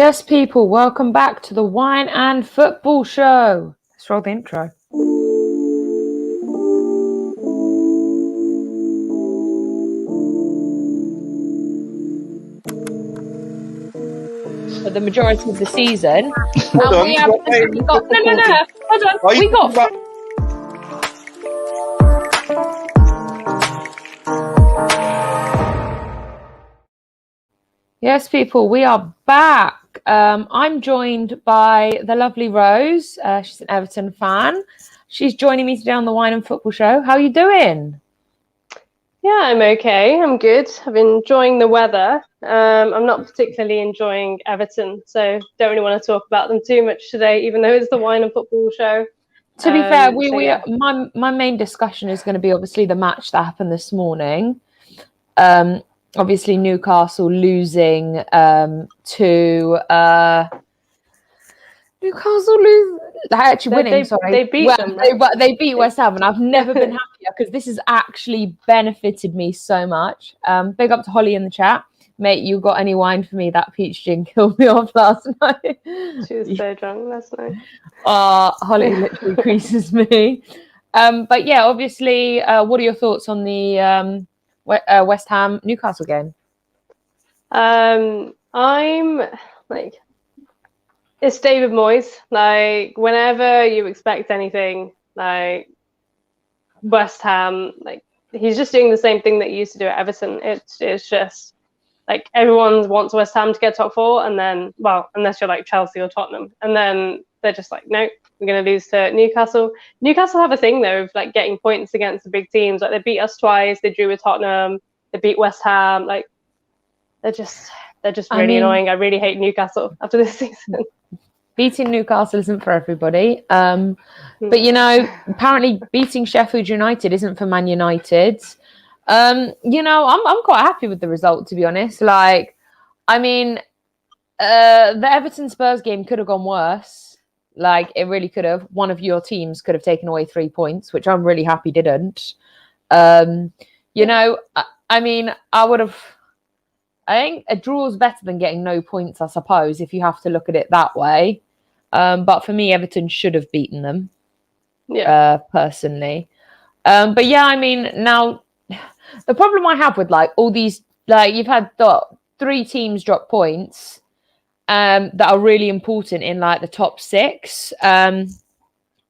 Yes, people, welcome back to the Wine and Football Show. Let's roll the intro. For the majority of the season. Hold on. We have no. Hold on. We got. Yes, people, we are back. I'm joined by the lovely Rose. She's an Everton fan. She's joining me today on the Wine and Football Show. How are you doing? Yeah, I'm okay. I'm good. I've been enjoying the weather. I'm not particularly enjoying Everton, so don't really want to talk about them too much today, even though it's the Wine and Football Show. To be fair, my main discussion is going to be obviously the match that happened this morning. Obviously, Newcastle losing to winning. They beat them. Right? They beat West Ham, and I've never been happier because this has actually benefited me so much. Big up to Holly in the chat, mate. You got any wine for me? That peach gin killed me off last night. She was so drunk last night. Holly literally creases me. But yeah, obviously, what are your thoughts on the West Ham Newcastle game? I'm like, it's David Moyes. Like, whenever you expect anything, like West Ham, like he's just doing the same thing that he used to do at Everton. It's just like everyone wants West Ham to get top four, and then, well, unless you're like Chelsea or Tottenham, and then they're just like, no, we're going to lose to Newcastle. Newcastle have a thing though of like getting points against the big teams. Like they beat us twice, they drew with Tottenham, they beat West Ham. Like they're just really annoying. I really hate Newcastle after this season. Beating Newcastle isn't for everybody. But you know, apparently beating Sheffield United isn't for Man United. You know, I'm quite happy with the result, to be honest. Like, I mean, the Everton Spurs game could have gone worse. Like, it really could have. One of your teams could have taken away 3 points, which I'm really happy didn't. You know, I mean, I think a draw is better than getting no points, I suppose, if you have to look at it that way. But for me, Everton should have beaten them. Yeah. Personally. But yeah, I mean, now the problem I have with like all these, like you've had 3 teams drop points that are really important in like the top 6. And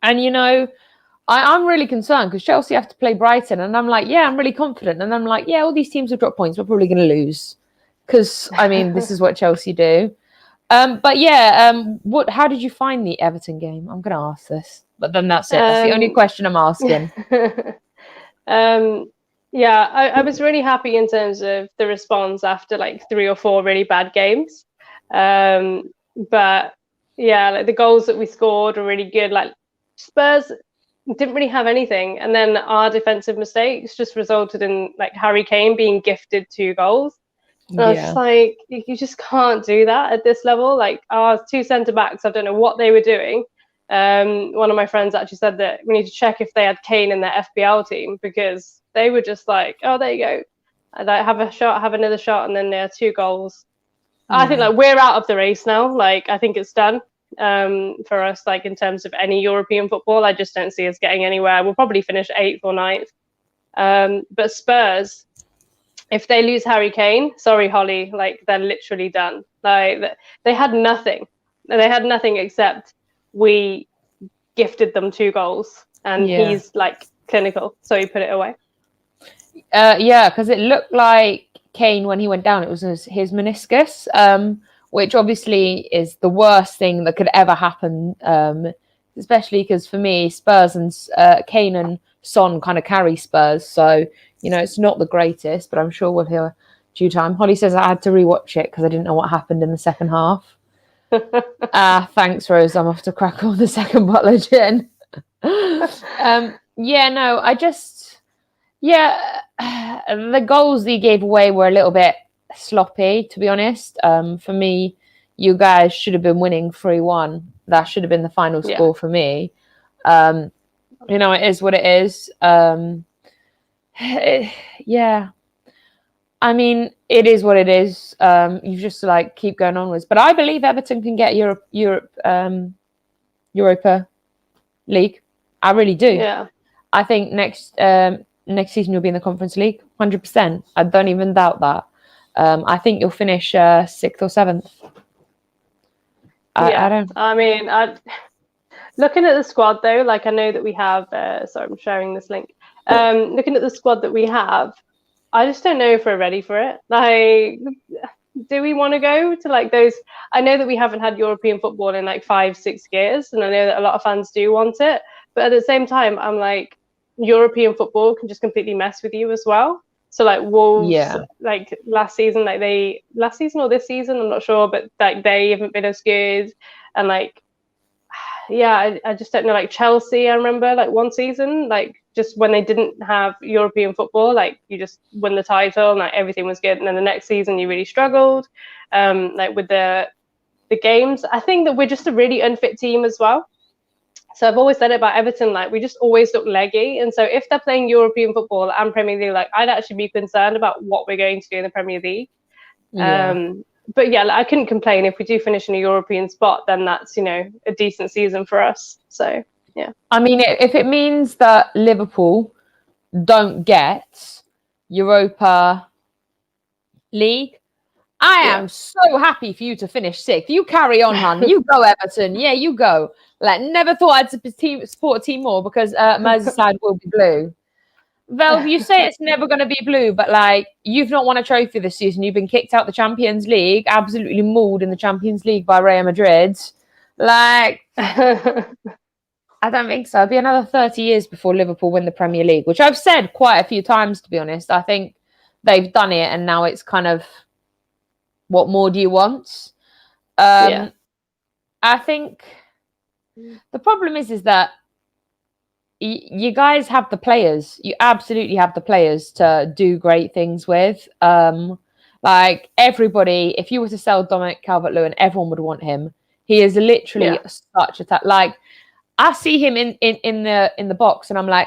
you know, I'm really concerned because Chelsea have to play Brighton, and I'm like, yeah, I'm really confident, and I'm like, yeah, all these teams have dropped points, we're probably going to lose because I mean, this is what Chelsea do. But yeah, how did you find the Everton game? I'm going to ask this, but then that's it. That's the only question I'm asking. Yeah, I was really happy in terms of the response after like 3 or 4 really bad games. But yeah, like the goals that we scored were really good. Like Spurs didn't really have anything, and then our defensive mistakes just resulted in like Harry Kane being gifted 2 goals. And I was just like, you just can't do that at this level. Like our 2 centre backs, I don't know what they were doing. One of my friends actually said that we need to check if they had Kane in their FPL team, because they were just like, oh, there you go. And I have a shot, have another shot, and then there are 2 goals. I think like we're out of the race now. Like I think it's done for us. Like in terms of any European football, I just don't see us getting anywhere. We'll probably finish 8th or 9th. But Spurs, if they lose Harry Kane, sorry, Holly, like they're literally done. Like they had nothing. They had nothing except we gifted them 2 goals, and he's like clinical, so he put it away. Yeah, because it looked like Kane, when he went down, it was his meniscus, which obviously is the worst thing that could ever happen, especially because for me, Spurs and Kane and Son kind of carry Spurs, so you know it's not the greatest, but I'm sure we'll hear due time. Holly says I had to rewatch it because I didn't know what happened in the second half. Thanks, Rose. I'm off to crack on the second bottle of gin. Yeah, no, the goals that he gave away were a little bit sloppy, to be honest. For me, you guys should have been winning 3-1. That should have been the final score for me. You know, it is what it is. Yeah. I mean, it is what it is. You just like keep going onwards. But I believe Everton can get Europa League. I really do. Yeah. I think next season you'll be in the Conference League, 100%. I don't even doubt that. I think you'll finish 6th or 7th. I don't. I mean, looking at the squad though, like I know that we have. Sorry, I'm sharing this link. Looking at the squad that we have, I just don't know if we're ready for it. Like, do we want to go to like those? I know that we haven't had European football in like 5-6 years, and I know that a lot of fans do want it. But at the same time, I'm like, European football can just completely mess with you as well. So like Wolves, like last season or this season, I'm not sure, but like they haven't been as good. And like, yeah, I just don't know. Like Chelsea, I remember like one season, like just when they didn't have European football, like you just won the title and like everything was good. And then the next season you really struggled. Like with the games, I think that we're just a really unfit team as well. So I've always said it about Everton, like we just always look leggy. And so if they're playing European football and Premier League, like I'd actually be concerned about what we're going to do in the Premier League. Yeah. But yeah, like, I couldn't complain. If we do finish in a European spot, then that's, a decent season for us. So, yeah. I mean, if it means that Liverpool don't get Europa League, I am so happy for you to finish 6th. You carry on, hon. You go, Everton. Yeah, you go. Like, never thought I'd support a team more because Merseyside will be blue. Vel, you say it's never going to be blue, but like you've not won a trophy this season. You've been kicked out the Champions League, absolutely mauled in the Champions League by Real Madrid. Like, I don't think so. It'll be another 30 years before Liverpool win the Premier League, which I've said quite a few times, to be honest. I think they've done it, and now it's kind of, what more do you want? I think the problem is that you guys have the players. You absolutely have the players to do great things with. Like everybody, if you were to sell Dominic Calvert-Lewin, everyone would want him. He is literally such a like. I see him in the box, and I'm like,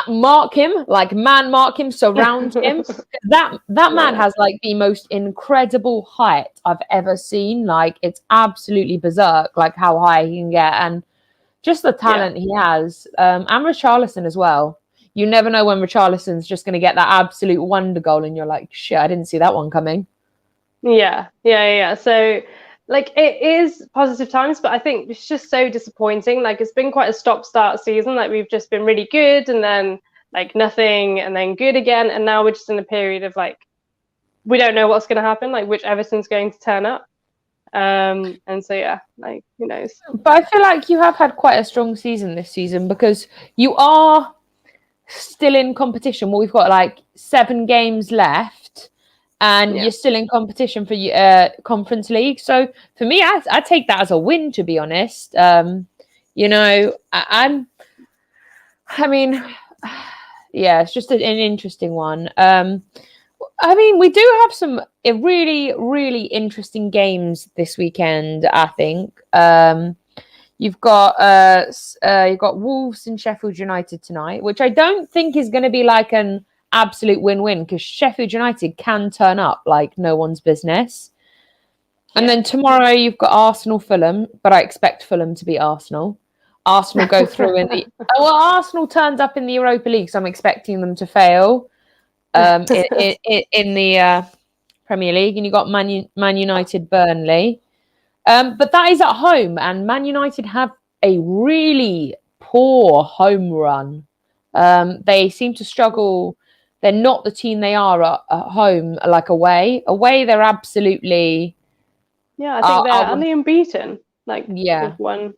mark him, like man, mark him, surround him. That man has like the most incredible height I've ever seen. Like it's absolutely berserk, like how high he can get, and just the talent he has. And Richarlison as well. You never know when Richarlison's just going to get that absolute wonder goal, and you're like, shit, I didn't see that one coming. Yeah. So, like, it is positive times, but I think it's just so disappointing. Like, it's been quite a stop-start season. Like, we've just been really good, and then, like, nothing, and then good again. And now we're just in a period of, like, we don't know what's going to happen, like, which Everton's going to turn up. And so, yeah, like, who knows? But I feel like you have had quite a strong season this season because you are still in competition. Well, we've got, like, 7 games left. And you're still in competition for Conference League. So for me, I take that as a win, to be honest. I mean, it's just an interesting one. I mean, we do have some really, really interesting games this weekend, I think. You've got Wolves and Sheffield United tonight, which I don't think is going to be like an absolute win-win because Sheffield United can turn up like no one's business. And then tomorrow you've got Arsenal-Fulham, but I expect Fulham to beat Arsenal. Arsenal go through in the... Arsenal turns up in the Europa League, so I'm expecting them to fail in the Premier League. And you've got Man United, Burnley. But that is at home, and Man United have a really poor home run. They seem to struggle... They're not the team they are at home, like away. Away, they're absolutely... Yeah, I think they're unbeaten. Like, they've won.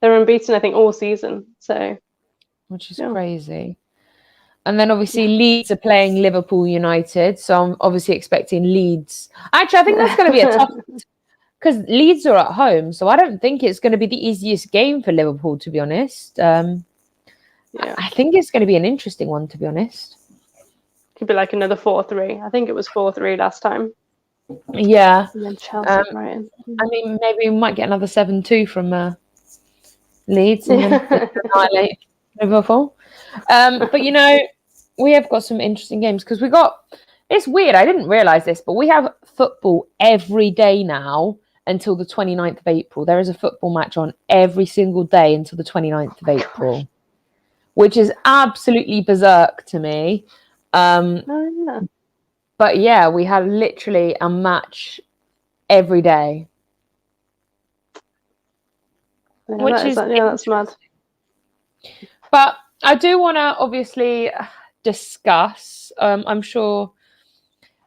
They're unbeaten, I think, all season. So, which is crazy. And then, obviously, Leeds are playing Liverpool United. So, I'm obviously expecting Leeds. Actually, I think that's going to be a tough... Because Leeds are at home. So, I don't think it's going to be the easiest game for Liverpool, to be honest. I think it's going to be an interesting one, to be honest. Could be like another 4-3. I think it was 4-3 last time. Yeah. And then Chelsea, Brighton. I mean, maybe we might get another 7-2 from Leeds and then annihilate Liverpool. But we have got some interesting games because we got It's weird. I didn't realize this, but we have football every day now until the 29th of April. There is a football match on every single day until the 29th of April, which is absolutely berserk to me. Yeah. But yeah, we had literally a match every day. Yeah, that's mad. But I do want to obviously discuss. I'm sure.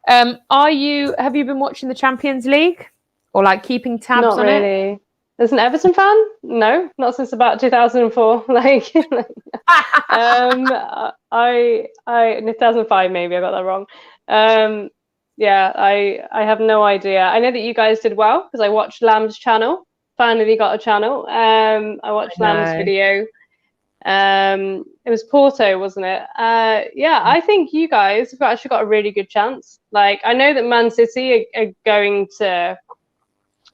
Have you been watching the Champions League or like keeping tabs Not on really. it? As an Everton fan, no, not since about 2004. Like, I 2005 maybe I got that wrong. Yeah, I have no idea. I know that you guys did well because I watched Lamb's channel. Finally got a channel. I watched Lamb's video. It was Porto, wasn't it? Yeah, I think you guys have actually got a really good chance. Like, I know that Man City are going to.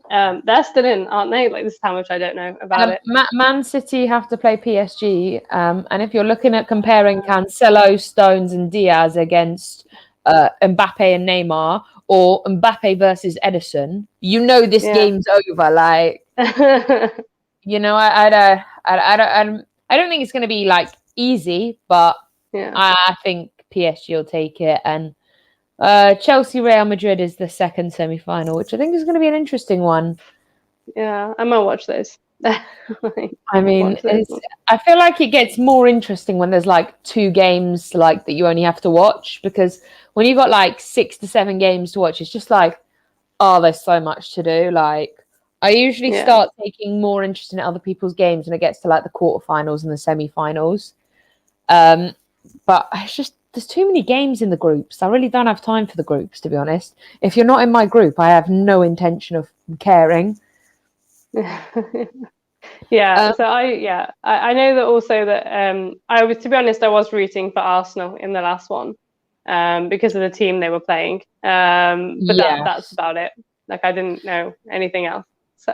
They're still in, aren't they? Like, this is how much I don't know about it. Man City have to play PSG, and if you're looking at comparing Cancelo, Stones, and Diaz against Mbappe and Neymar, or Mbappe versus Edison, you know this game's over. Like, you know, I don't think it's going to be like easy, but I think PSG will take it, and Chelsea Real Madrid is the second semi-final, which I think is going to be an interesting one. Yeah, I might watch those. I mean, I feel like it gets more interesting when there's like two games like that you only have to watch, because when you've got like 6 to 7 games to watch, it's just like, oh, there's so much to do. Like, I usually start taking more interest in other people's games when it gets to like the quarterfinals and the semi-finals. But it's just, there's too many games in the groups. I really don't have time for the groups, to be honest. If you're not in my group, I have no intention of caring. So I know that also that to be honest, I was rooting for Arsenal in the last one because of the team they were playing. But that's about it. Like, I didn't know anything else. So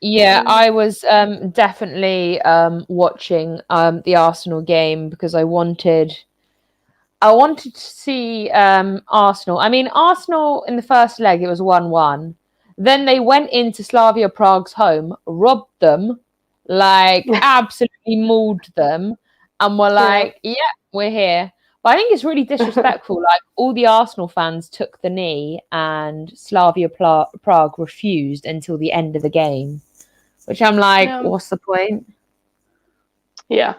yeah, I was definitely watching the Arsenal game because I wanted to see Arsenal. I mean, Arsenal in the first leg, it was 1-1. Then they went into Slavia Prague's home, robbed them, like absolutely mauled them, and were like, yeah, we're here. But I think it's really disrespectful. Like, all the Arsenal fans took the knee and Slavia Prague refused until the end of the game, which I'm like, what's the point? Yeah.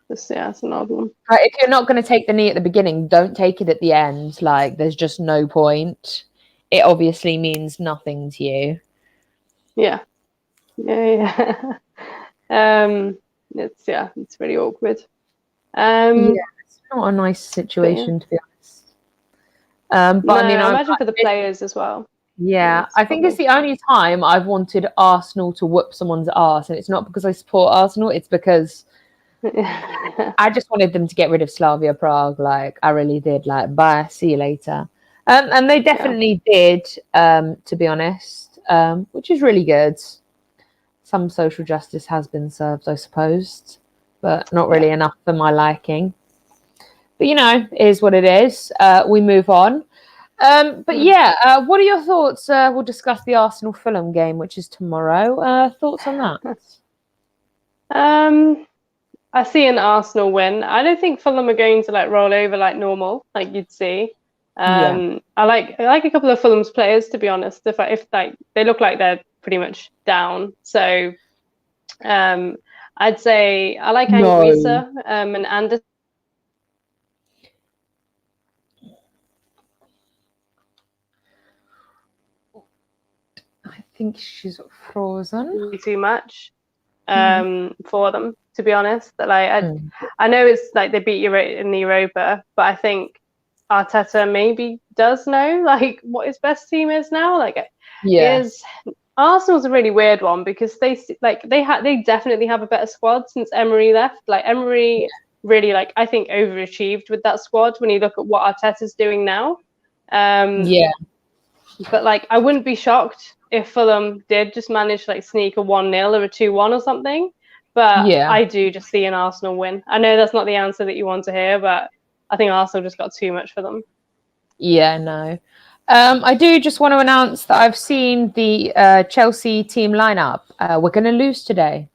It's an odd one. If you're not going to take the knee at the beginning, don't take it at the end. Like, there's just no point. It obviously means nothing to you. Yeah. It's really awkward. It's not a nice situation, to be honest. But no, I mean, I imagine for the players as well. Yeah, I think it's the only time I've wanted Arsenal to whoop someone's arse, and it's not because I support Arsenal, it's because I just wanted them to get rid of Slavia Prague. Like, I really did. Like, bye, see you later. And they definitely did, to be honest, which is really good. Some social justice has been served, I suppose, but not really enough for my liking. But, you know, it is what it is. We move on. But what are your thoughts? We'll discuss the Arsenal-Fulham game, which is tomorrow. Thoughts on that? I see an Arsenal win. I don't think Fulham are going to like roll over like normal, like you'd see. I like a couple of Fulham's players, to be honest. If like they look like they're pretty much down, so I'd say I like Anguissa and Anderson. I think she's frozen. Too much for them, to be honest. That I know it's like they beat you in the Europa, but I think Arteta maybe does know like what his best team is now. Like, Arsenal's a really weird one because they definitely have a better squad since Emery left. Like, Emery really, like, I think overachieved with that squad when you look at what Arteta's doing now. But like, I wouldn't be shocked if Fulham did just manage to like sneak a 1-0 or a 2-1 or something. But I do just see an Arsenal win. I know that's not the answer that you want to hear, but I think Arsenal just got too much for them. Yeah, no. I do just want to announce that I've seen the Chelsea team lineup. We're going to lose today.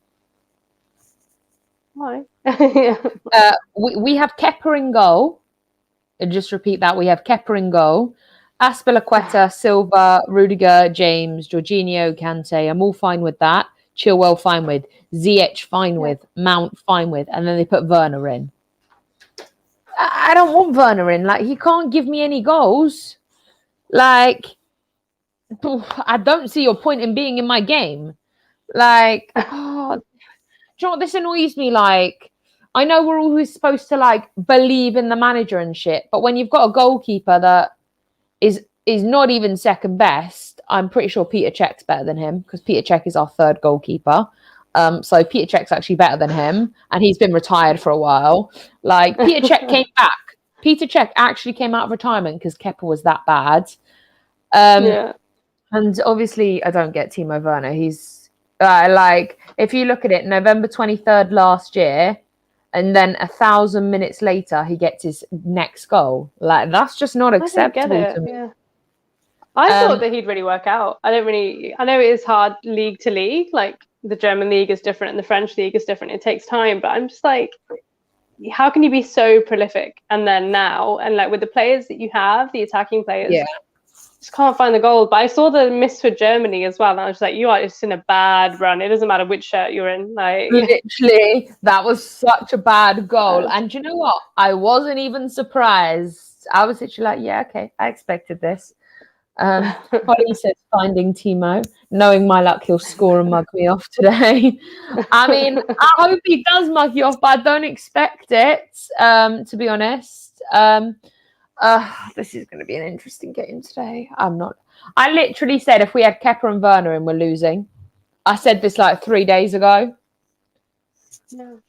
Why? We have Kepa in goal. And just repeat that. We have Kepa in goal. Aspilicueta, Silva, Rudiger, James, Jorginho, Kante. I'm all fine with that. Chilwell, fine with. Ziyech, fine with. Mount, fine with. And then they put Werner in. I don't want Werner in. Like, he can't give me any goals. Like, I don't see your point in being in my game. Like, oh, do you know what? This annoys me. Like, I know we're always supposed to like believe in the manager and shit, but when you've got a goalkeeper that is not even second best, I'm pretty sure Peter Cech's better than him because Peter Cech is our third goalkeeper. So Peter Cech's actually better than him, and he's been retired for a while. Like Peter Cech came back. Peter Cech actually came out of retirement because Kepa was that bad. And obviously, I don't get Timo Werner. He's like, if you look at it, November 23rd last year, and then 1,000 minutes later, he gets his next goal. Like, that's just not acceptable to me. Yeah. I thought that he'd really work out. I know it is hard league to league. Like, the German league is different and the French league is different. It takes time, but I'm just like, how can you be so prolific? And then now, and like with the players that you have, the attacking players, just can't find the goal. But I saw the miss for Germany as well. And I was like, you are just in a bad run. It doesn't matter which shirt you're in. Like, literally, that was such a bad goal. And you know what? I wasn't even surprised. I was literally like, yeah, okay, I expected this. Holly says finding Timo, knowing my luck, he'll score and mug me off today. I mean, I hope he does mug you off, but I don't expect it, to be honest. This is going to be an interesting game today. I literally said if we had Kepa and Werner in, we're losing. I said this like 3 days ago. No.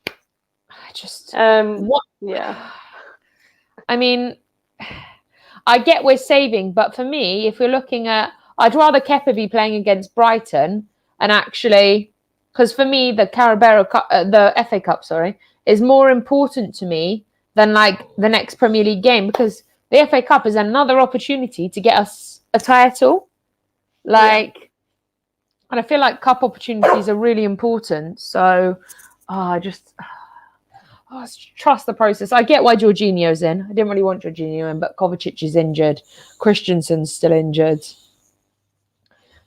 What? Yeah. I mean, I get we're saving, but for me, if we're looking at, I'd rather Kepa be playing against Brighton and actually, because for me, the Carabao Cup, the FA Cup, is more important to me than like the next Premier League game because the FA Cup is another opportunity to get us a title. And I feel like cup opportunities are really important. So trust the process. I get why Jorginho's in. I didn't really want Jorginho in, but Kovacic is injured. Christensen's still injured.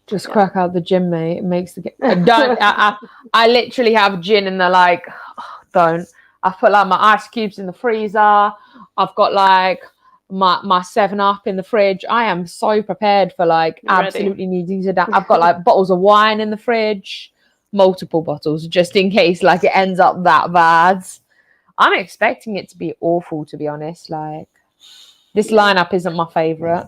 Just crack out the gin, mate. It makes the game. I literally have gin and they're like, don't. I've put like my ice cubes in the freezer. I've got like my 7-Up in the fridge. I am so prepared for like absolutely needing to. I've got like bottles of wine in the fridge, multiple bottles, just in case like it ends up that bad. I'm expecting it to be awful, to be honest. Like this lineup isn't my favorite.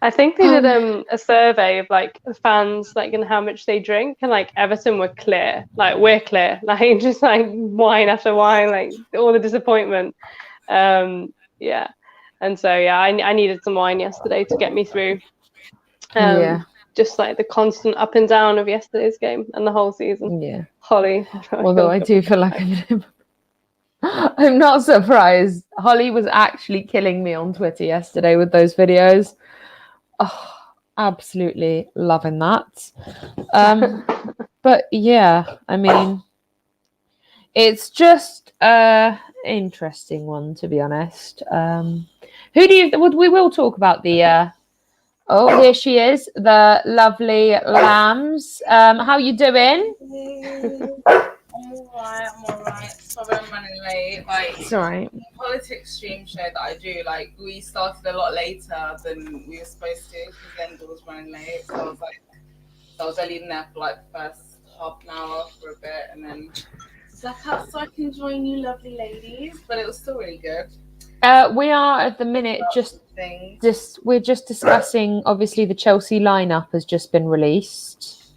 I think they did a survey of like fans, like and how much they drink, and like Everton were clear, like we're clear, like just like wine after wine, like all the disappointment. And so I needed some wine yesterday to get me through. Just like the constant up and down of yesterday's game and the whole season. Yeah, Holly. Although I do feel like I'm not surprised. Holly was actually killing me on Twitter yesterday with those videos. Oh, absolutely loving that. But yeah, I mean, it's just an interesting one, to be honest. Who do you? We will talk about the. Oh, here she is, the lovely Lambs. How you doing? I'm alright. Sorry I'm running late. Like, it's alright. The politics stream show that I do, like, we started a lot later than we were supposed to because Linda was running late. So I was only in there for like the first half an hour for a bit and then left out so I can join you lovely ladies. But it was still really good. We are at the minute we're just discussing. Obviously, the Chelsea lineup has just been released.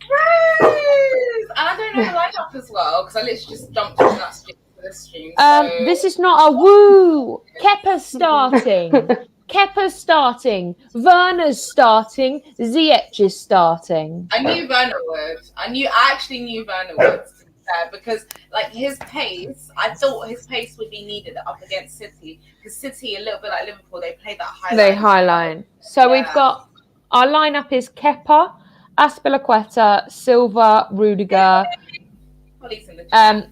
And I don't know the lineup as well because I literally just jumped on that stream for this stream. This is not a woo. Kepa's starting. Kepa's starting. Werner's starting. Ziyech is starting. I knew Werner would. I actually knew Werner would. fair, because like his pace, I thought his pace would be needed up against City, because City, a little bit like Liverpool, they play that high They line. high line. So we've Yeah. got our lineup is Kepa, Azpilicueta, Silva, Rudiger, Holly's in the chat.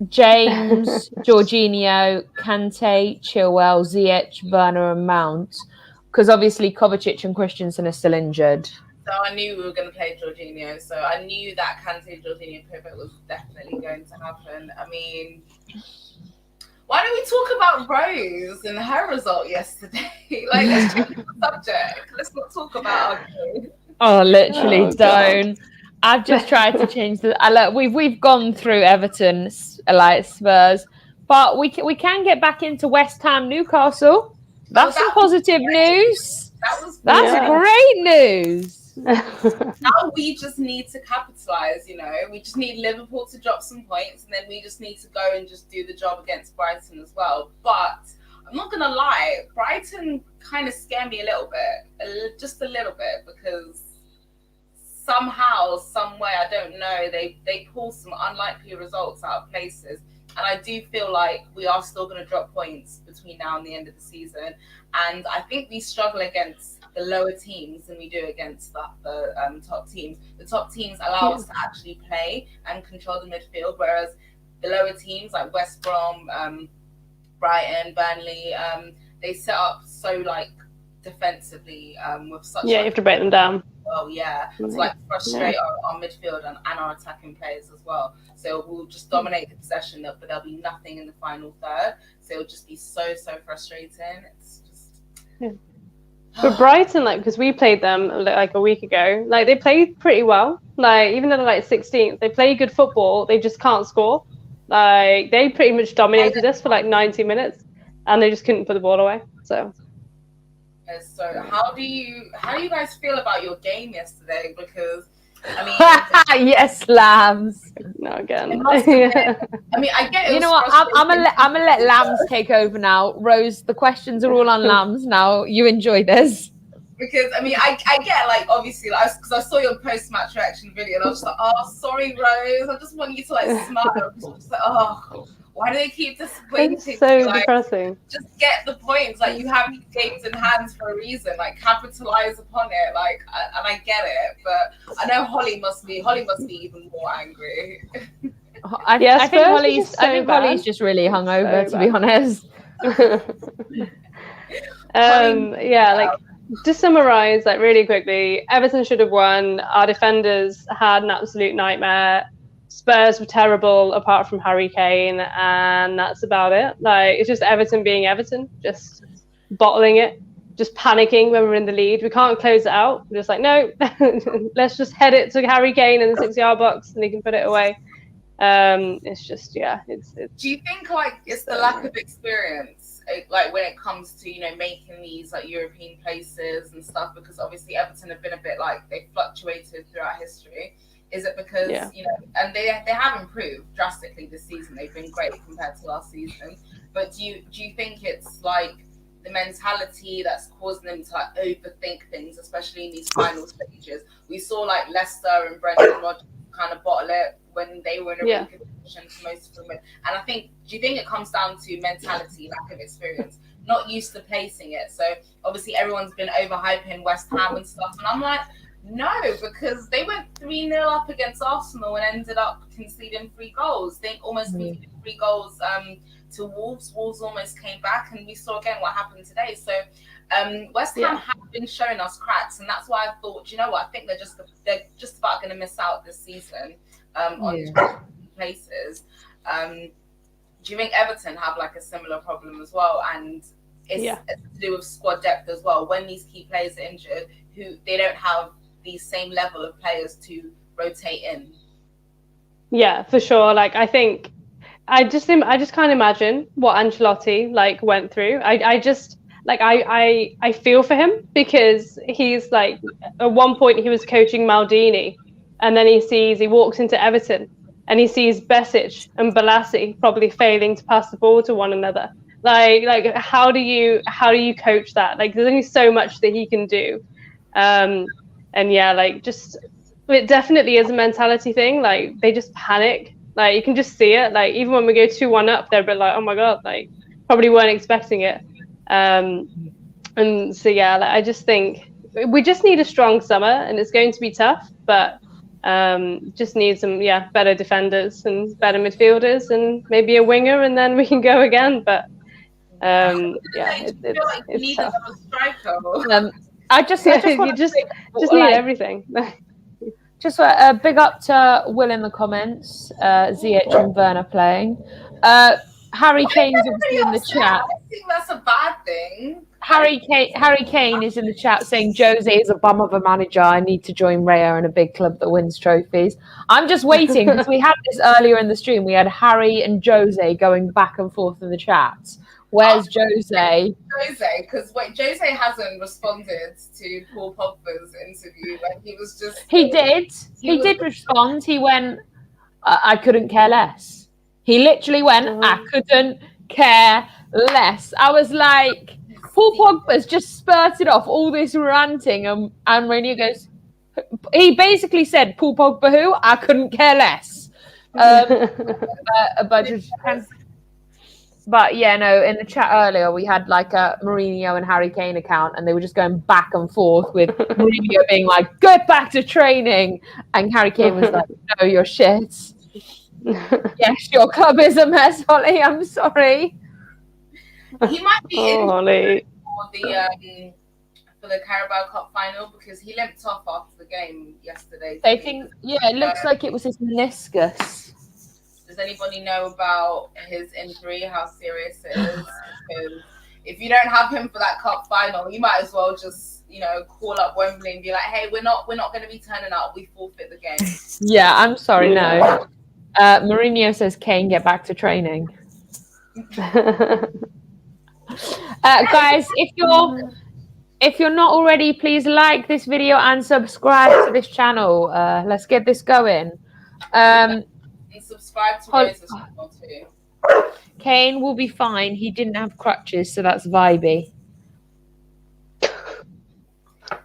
James, Jorginho, Kante, Chilwell, Ziyech, Werner, and Mount. Because obviously Kovacic and Christensen are still injured. So I knew we were going to play Jorginho. So I knew that Kante Jorginho pivot was definitely going to happen. I mean, why don't we talk about Rose and her result yesterday? Like, let's change the subject. Let's not talk about our game. Oh, literally, Oh, don't. I've just tried to change the. Look, we've gone through Everton, like Spurs, but we can get back into West Ham, Newcastle. That's some positive news. That's great news. Now we just need to capitalize, you know. We just need Liverpool to drop some points, and then we just need to go and just do the job against Brighton as well. But I'm not gonna lie, Brighton kind of scared me a little bit, just a little bit, because somehow, some way, I don't know, they pull some unlikely results out of places. And I do feel like we are still going to drop points between now and the end of the season. And I think we struggle against the lower teams than we do against the top teams. The top teams allow us to actually play and control the midfield, whereas the lower teams like West Brom, Brighton, Burnley, they set up so like defensively with such. Yeah, you have to break them down. Well, yeah, to like frustrate our midfield and our attacking players as well. So we'll just dominate the possession, but there'll be nothing in the final third. So it'll just be so frustrating. It's just. But Brighton, like, because we played them like a week ago, like they played pretty well. Like even though they're like 16th, they play good football. They just can't score. Like they pretty much dominated us for like 90 minutes, and they just couldn't put the ball away. So how do you guys feel about your game yesterday? Because I mean, yes, lambs. No, again. I mean, I get it. You know what? I'm gonna let lambs take over now. Rose, the questions are all on lambs now. You enjoy this. Because I mean, I get like obviously like because I saw your post-match reaction video and I was just like, oh, sorry, Rose. I just want you to like smile. I was just like, oh, why do they keep disappointing? It's so like, depressing. Just get the points. Like you have these games in hands for a reason. Like capitalize upon it. Like and I get it, but I know Holly must be even more angry. I think Holly's just really hungover, to be honest. Yeah, like. To summarize, like really quickly, Everton should have won. Our defenders had an absolute nightmare. Spurs were terrible, apart from Harry Kane, and that's about it. Like it's just Everton being Everton, just bottling it, just panicking when we're in the lead. We can't close it out. We're just like, no, let's just head it to Harry Kane in the 6-yard box, and he can put it away. It's just it's. Do you think like it's the lack of experience? Like when it comes to, you know, making these like European places and stuff, because obviously Everton have been a bit like they fluctuated throughout history. Is it because you know, and they have improved drastically this season? They've been great compared to last season. But do you think it's like the mentality that's causing them to like overthink things, especially in these final stages? We saw like Leicester and Brendan Rodgers kind of bottle it when they were in a really good position for most of them. And I think, do you think it comes down to mentality, lack of experience, not used to placing it? So obviously everyone's been overhyping West Ham and stuff, and I'm like, no, because they went 3-0 up against Arsenal and ended up conceding 3 goals. They almost conceded 3 goals to Wolves. Wolves almost came back, and we saw again what happened today. So West Ham have been showing us cracks, and that's why I thought, you know what, I think they're just about going to miss out this season on places. Do you think Everton have like a similar problem as well? And it's to do with squad depth as well. When these key players are injured, who they don't have the same level of players to rotate in. Yeah, for sure. Like I think I just can't imagine what Ancelotti like went through. I just like I feel for him, because he's like at one point he was coaching Maldini, and then he walks into Everton and he sees Besic and Balassi probably failing to pass the ball to one another. Like how do you coach that? Like there's only so much that he can do. And yeah, like just it definitely is a mentality thing. Like they just panic Like you can just see it. Like even when we go 2-1 up, they're a bit like, oh my god, like probably weren't expecting it. And so yeah, like, I just think we just need a strong summer, and it's going to be tough, but just need some better defenders and better midfielders and maybe a winger, and then we can go again. But it's tough. I just you just need everything. Just a big up to Will in the comments. ZH and Werner playing. Harry Kane's obviously in the chat. I think that's a bad thing. Harry Kane is in the chat saying Jose is a bum of a manager. I need to join Raya in a big club that wins trophies. I'm just waiting because we had this earlier in the stream. We had Harry and Jose going back and forth in the chat. Where's Jose? Because Jose hasn't responded to Paul Pogba's interview. Like he was just. He did respond. He went, I couldn't care less. He literally went, I couldn't care less. I was like, Paul Pogba's just spurted off all this ranting, and Mourinho goes, he basically said, Paul Pogba who? I couldn't care less. But yeah, no, in the chat earlier, we had like a Mourinho and Harry Kane account, and they were just going back and forth with Mourinho being like, get back to training. And Harry Kane was like, no, you're shit. Yes, your club is a mess, Holly. I'm sorry. He might be in Holly. for the Carabao Cup final because he limped off after the game yesterday. They think, it looks like it was his meniscus. Does anybody know about his injury, how serious it is? Because if you don't have him for that cup final, you might as well just, call up Wembley and be like, hey, we're not going to be turning up. We forfeit the game. Yeah, I'm sorry, no. Mourinho says, Kane, get back to training. Guys, if you're not already, please like this video and subscribe to this channel. Let's get this going. And subscribe to Rosa's channel too. Kane will be fine. He didn't have crutches, so that's vibey.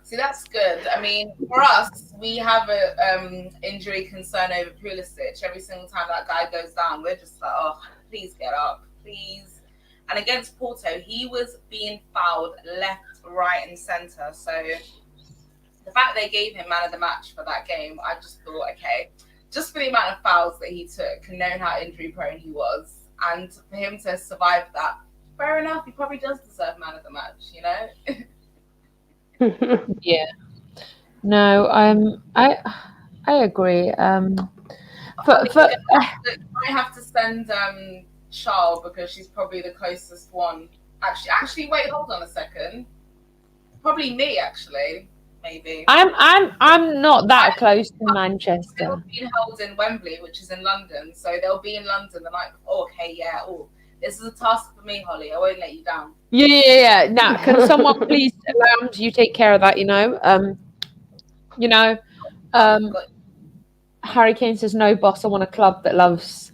See, that's good. I mean, for us, we have a injury concern over Pulisic. Every single time that guy goes down, we're just like, oh, please get up, please. And against Porto, he was being fouled left, right, and centre. So the fact they gave him man of the match for that game, I just thought, okay, just for the amount of fouls that he took and knowing how injury prone he was, and for him to survive that, fair enough, he probably does deserve man of the match, Yeah. No, I agree. I have to send Charles because she's probably the closest one. Actually, wait, hold on a second. Probably me, actually. Maybe. I'm not that close to Manchester. They'll be held in Wembley, which is in London. So they'll be in London the night. Okay, yeah. Oh, this is a task for me, Holly. I won't let you down. Yeah. Now, can someone please you take care of that? Harry Kane says, "No, boss. I want a club that loves.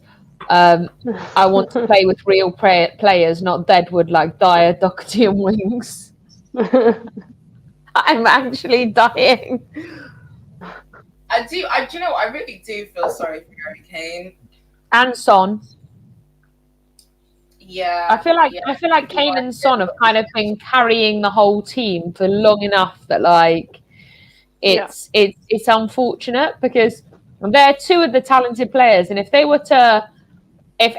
I want to play with real players, not Deadwood like Dyer, Doherty, and Wings." I'm actually dying. I do. You know what? I really do feel sorry for Harry Kane and Son. Yeah, I feel like Kane and Son have kind of been carrying the whole team for long enough that it's unfortunate because they're two of the talented players, and if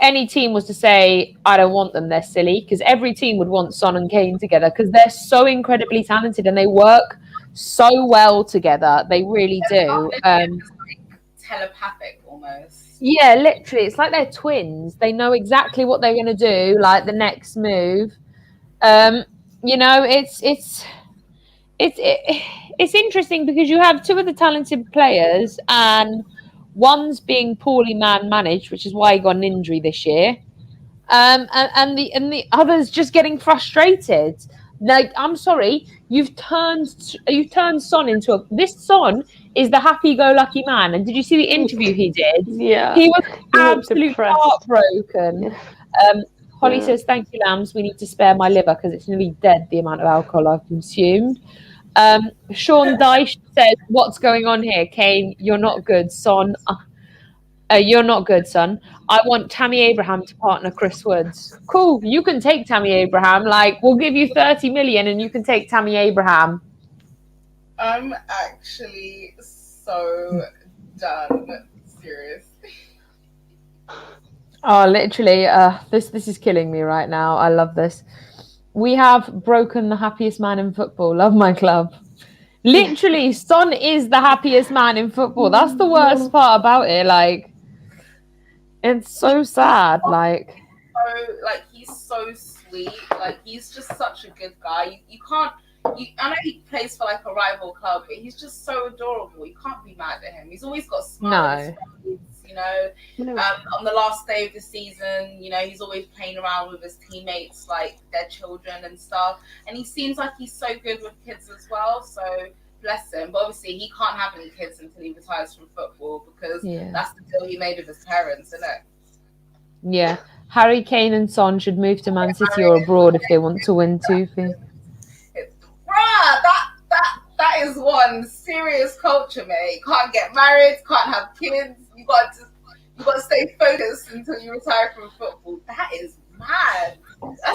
any team was to say I don't want them, they're silly, because every team would want Son and Kane together because they're so incredibly talented and they work so well together. They really do. Telepathic almost. Yeah, literally, it's like they're twins. They know exactly what they're going to do, like the next move. It's interesting because you have two of the talented players, and one's being poorly managed, which is why he got an injury this year, and the other's just getting frustrated. Like, I'm sorry, you've turned Son into this Son is the happy-go-lucky man. And did you see the interview he did? Yeah, he was absolutely heartbroken. Holly says, "Thank you, lambs. We need to spare my liver because it's nearly dead. The amount of alcohol I've consumed." Sean Dyche says, "What's going on here, Kane? You're not good, Son." You're not good, son. I want Tammy Abraham to partner Chris Woods. Cool. You can take Tammy Abraham. Like, we'll give you 30 million and you can take Tammy Abraham. I'm actually so done. Serious. Oh, literally, this is killing me right now. I love this. We have broken the happiest man in football. Love my club. Literally, Son is the happiest man in football. That's the worst part about it. Like, it's so sad. Like, He's so sweet. Like, he's just such a good guy. You can't. I know he plays for like a rival club, but he's just so adorable. You can't be mad at him. He's always got smiles. No. You know, on the last day of the season, you know, he's always playing around with his teammates, like their children and stuff. And he seems like he's so good with kids as well. So bless him. But obviously, he can't have any kids until he retires from football because that's the deal he made with his parents, isn't it? Yeah. Harry Kane and Son should move to Man City or abroad if they want to win too. That is one serious culture, mate. Can't get married, can't have kids. You got to stay focused until you retire from football. That is mad.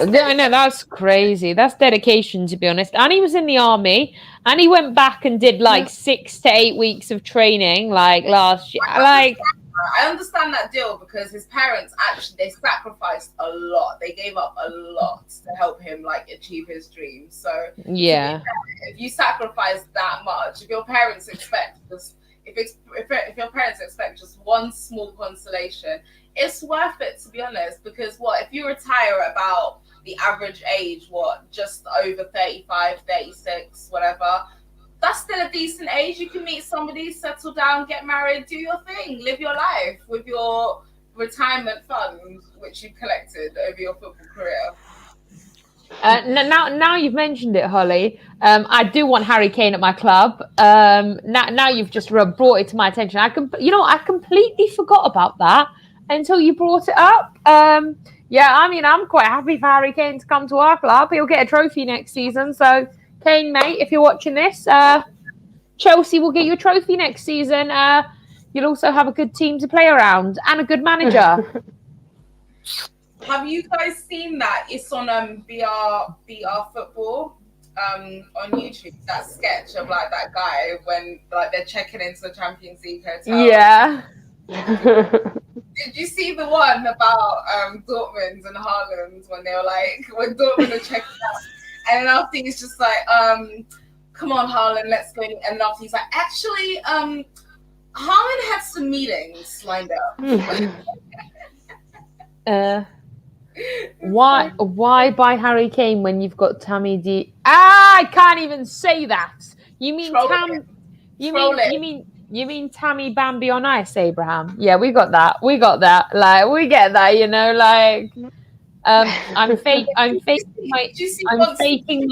That's crazy. That's dedication, to be honest. And he was in the army, and he went back and did like 6 to 8 weeks of training, like last year. I understand that deal because his parents they sacrificed a lot. They gave up a lot to help him like achieve his dreams. So yeah, if you sacrifice that much, if your parents expect if your parents expect just one small consolation, it's worth it, to be honest. Because if you retire at about the average age, just over 35, 36, whatever. That's still a decent age. You can meet somebody, settle down, get married, do your thing, live your life with your retirement funds, which you collected over your football career. Now you've mentioned it, Holly. I do want Harry Kane at my club. Now you've just brought it to my attention. I completely forgot about that until you brought it up. Yeah, I mean, I'm quite happy for Harry Kane to come to our club. He'll get a trophy next season, so. Kane, mate, if you're watching this, Chelsea will get you a trophy next season. You'll also have a good team to play around and a good manager. Have you guys seen that? It's on BR Football on YouTube. That sketch of like that guy when like they're checking into the Champions League hotel. Yeah. Did you see the one about Dortmund and Haaland when they were like when Dortmund are checking out? And then after he's just like, come on, Haaland, let's go. And after he's like, actually, Haaland had some meetings lined up. Why buy Harry Kane when you've got Tammy D? I can't even say that. You mean You mean Tammy Bambi on Ice, Abraham? Yeah, we got that. Like, we get that, you know, like. I'm faking my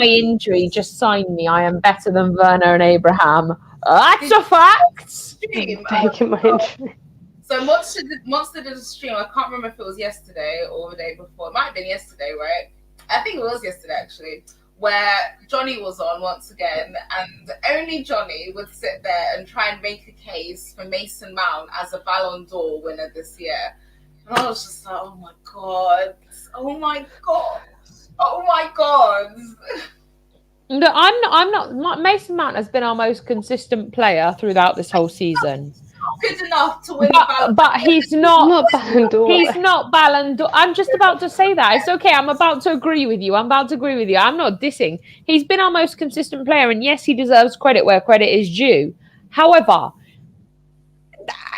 injury. Just sign me. I am better than Werner and Abraham. That's a fact. Faking my injury. So Monster did a stream. I can't remember if it was yesterday or the day before. It might have been yesterday, right? I think it was yesterday actually, where Johnny was on once again, and only Johnny would sit there and try and make a case for Mason Mount as a Ballon d'Or winner this year. And I was just like, oh my god. No, I'm not. Mason Mount has been our most consistent player throughout this whole season. Good enough to win but he's not Ballon d'Or. He's not Ballon d'Or. I'm just about to say that. It's okay. I'm about to agree with you. I'm not dissing. He's been our most consistent player, and yes, he deserves credit where credit is due. However,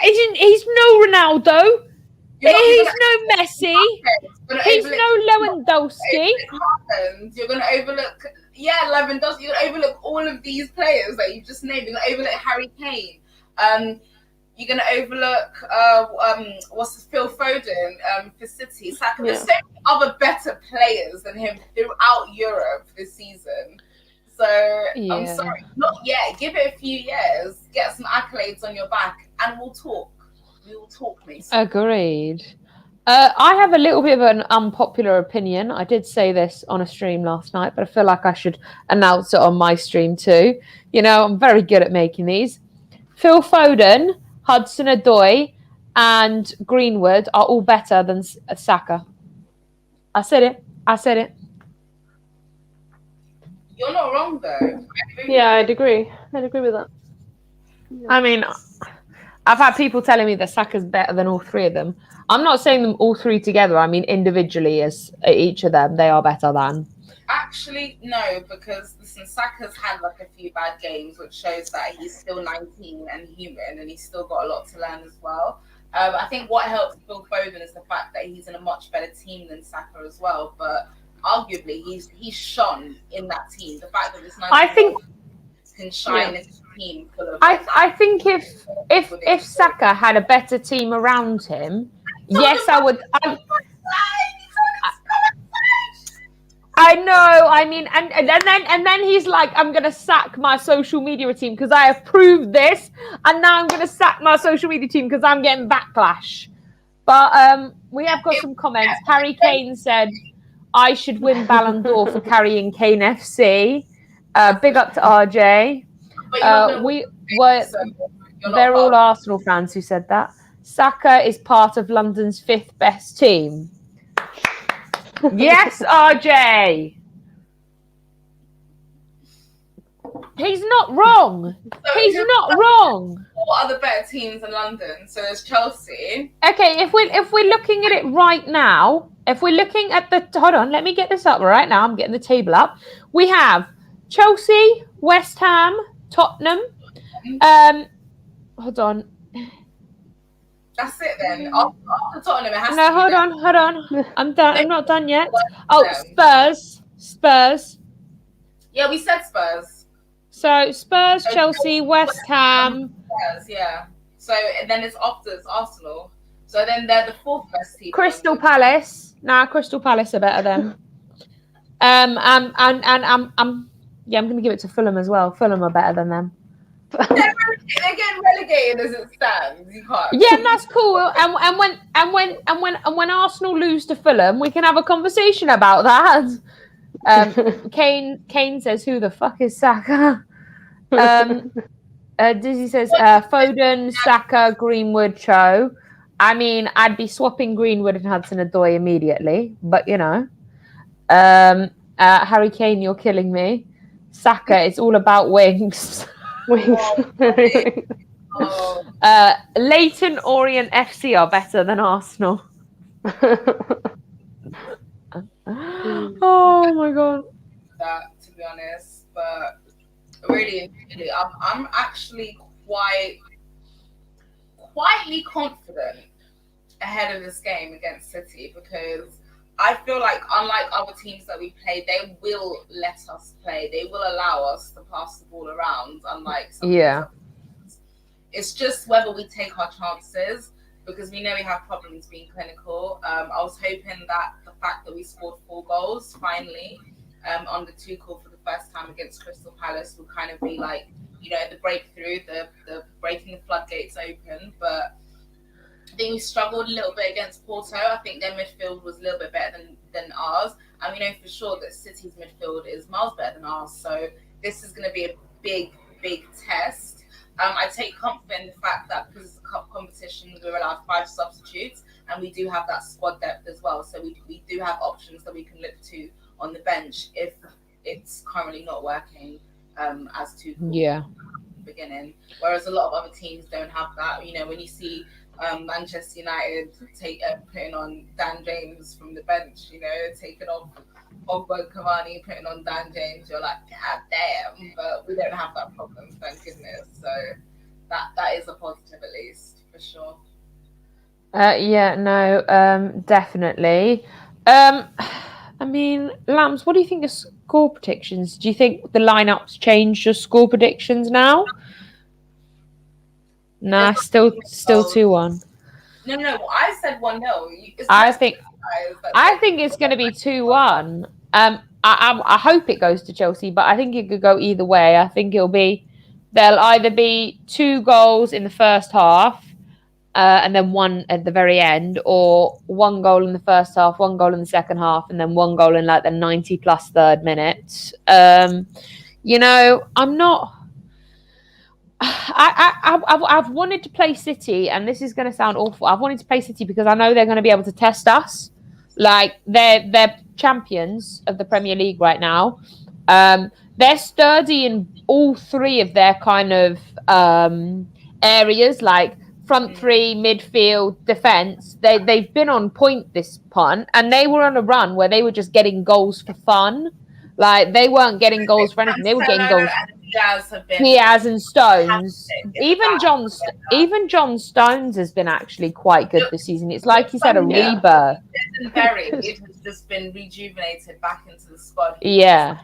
he's no Ronaldo. He's no Messi. He's no Lewandowski. You're going to overlook, Lewandowski. You're going to overlook all of these players that you just named. You're going to overlook Harry Kane. You're going to overlook Phil Foden for City. Saka. There's so many other better players than him throughout Europe this season. So I'm sorry, not yet. Give it a few years, get some accolades on your back, and we'll talk. We will talk, Mason. Agreed. I have a little bit of an unpopular opinion. I did say this on a stream last night, but I feel like I should announce it on my stream too. You know, I'm very good at making these. Phil Foden, Hudson-Odoi, and Greenwood are all better than Saka. I said it. You're not wrong though. Yeah, I'd agree. I'd agree with that. I mean, I've had people telling me that Saka's better than all three of them. I'm not saying them all three together. I mean, individually, as each of them, they are better than. Actually, no, because listen, Saka's had like a few bad games, which shows that he's still 19 and human, and he's still got a lot to learn as well. I think what helps Phil Foden is the fact that he's in a much better team than Saka as well. But arguably, he's shone in that team. The fact that this 19 can shine in a team full of. I think if Saka had a better team around him, yes, I would. I know. I mean, and then he's like, I'm gonna sack my social media team because I approved this, and now I'm gonna sack my social media team because I'm getting backlash. But we have got some comments. Harry Kane said I should win Ballon d'Or for carrying Kane FC. Big up to RJ. They're all Arsenal fans who said that. Saka is part of London's 5th best team. Yes, RJ. He's not wrong. He's not wrong. What are the better teams in London? So there's Chelsea. Okay, if we're looking at it right now, if we're looking at the hold on, let me get this up right now. I'm getting the table up. We have Chelsea, West Ham, Tottenham. Hold on. That's it then. After Tottenham, it has no, to hold on. I'm done. I'm not done yet. Oh, Spurs. Yeah, we said Spurs. So Spurs, Chelsea, West Ham. Spurs, yeah. So and then it's after Arsenal. So then they're the 4th best team. Crystal Palace. Nah, Crystal Palace are better than. I'm going to give it to Fulham as well. Fulham are better than them. They're getting relegated as it stands. You can't. Yeah, and that's cool. And when Arsenal lose to Fulham, we can have a conversation about that. Kane says, "Who the fuck is Saka?" Dizzy says, "Foden, Saka, Greenwood, Cho." I mean, I'd be swapping Greenwood and Hudson-Odoi immediately, but you know, Harry Kane, you're killing me. Saka, it's all about wings. Leyton Orient FC are better than Arsenal. Oh my god. That, to be honest, but really, I'm actually quietly confident ahead of this game against City because I feel like unlike other teams that we play, they will let us play. They will allow us to pass the ball around, unlike some teams. It's just whether we take our chances because we know we have problems being clinical. I was hoping that the fact that we scored 4 goals finally on the Tuchel for the first time against Crystal Palace will kind of be like, you know, the breakthrough, the breaking the floodgates open. But I think we struggled a little bit against Porto. I think their midfield was a little bit better than ours. And we know for sure that City's midfield is miles better than ours. So this is going to be a big test. I take comfort in the fact that because it's a cup competition, we're allowed 5 substitutes. And we do have that squad depth as well. So we do have options that we can look to on the bench if it's currently not working as to the beginning. Whereas a lot of other teams don't have that. You know, when you see Manchester United putting on Dan James from the bench, you know, taking off Ogba Cavani, putting on Dan James, you're like, God damn, but we don't have that problem, thank goodness. So that is a positive at least, for sure. Definitely. I mean, Lambs, what do you think of score predictions? Do you think the lineups changed your score predictions now? Nah, still 2-1. No. I said 1-0. I think it's going to be 2-1. I hope it goes to Chelsea, but I think it could go either way. I think there'll either be 2 goals in the first half, and then 1 at the very end, or 1 goal in the first half, 1 goal in the second half, and then 1 goal in like the 90+ third minute. You know, I've wanted to play City, and this is going to sound awful. I've wanted to play City because I know they're going to be able to test us. Like they're champions of the Premier League right now. They're sturdy in all three of their kind of areas, like front three, midfield, defense. They've been on point this punt, and they were on a run where they were just getting goals for fun. Like they weren't getting goals for anything; they were getting goals. Diaz and Stones, even John Stones has been actually quite good this season. It's like he's had a rebirth. It has just been rejuvenated back into the squad. Yeah.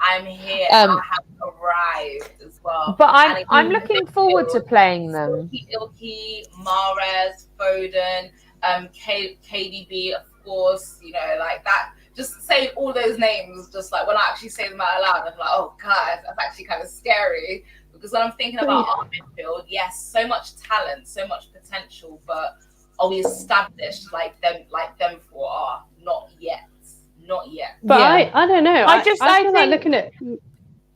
I'm here. I have arrived as well. But I'm looking forward to playing them. Ilkay, Mahrez, Foden, KDB, of course. You know, like that. Just saying all those names, just like when I actually say them out loud, I'm like, oh god, that's actually kind of scary. Because when I'm thinking about our midfield, yes, so much talent, so much potential, but are we established like them four are? Not yet. But yeah. I don't know. I feel like looking at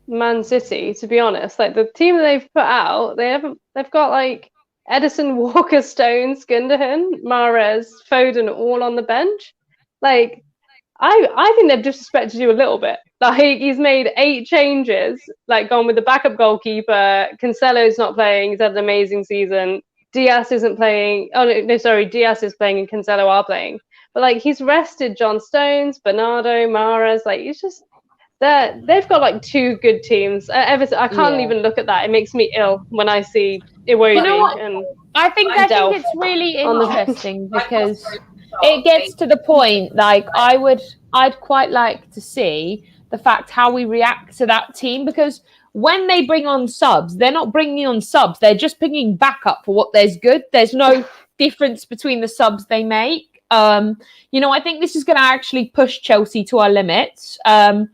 Man City, to be honest, like the team that they've put out, they've got like Edison, Walker, Stones, Gundogan, Mahrez, Foden all on the bench. Like I think they've disrespected you a little bit. Like he's made 8 changes, like gone with the backup goalkeeper. Cancelo's not playing. He's had an amazing season. Diaz isn't playing. Oh no, sorry, Diaz is playing and Cancelo are playing. But like he's rested John Stones, Bernardo, Mahrez. Like it's just they've got like 2 good teams. Everton, I can't even look at that. It makes me ill when I see Iwobi. You know what? And I think it's really interesting because it gets to the point. Like I'd quite like to see the fact how we react to that team, because when they bring on subs, they're not bringing on subs. They're just bringing backup for what there's good. There's no difference between the subs they make. You know, I think this is going to actually push Chelsea to our limits. And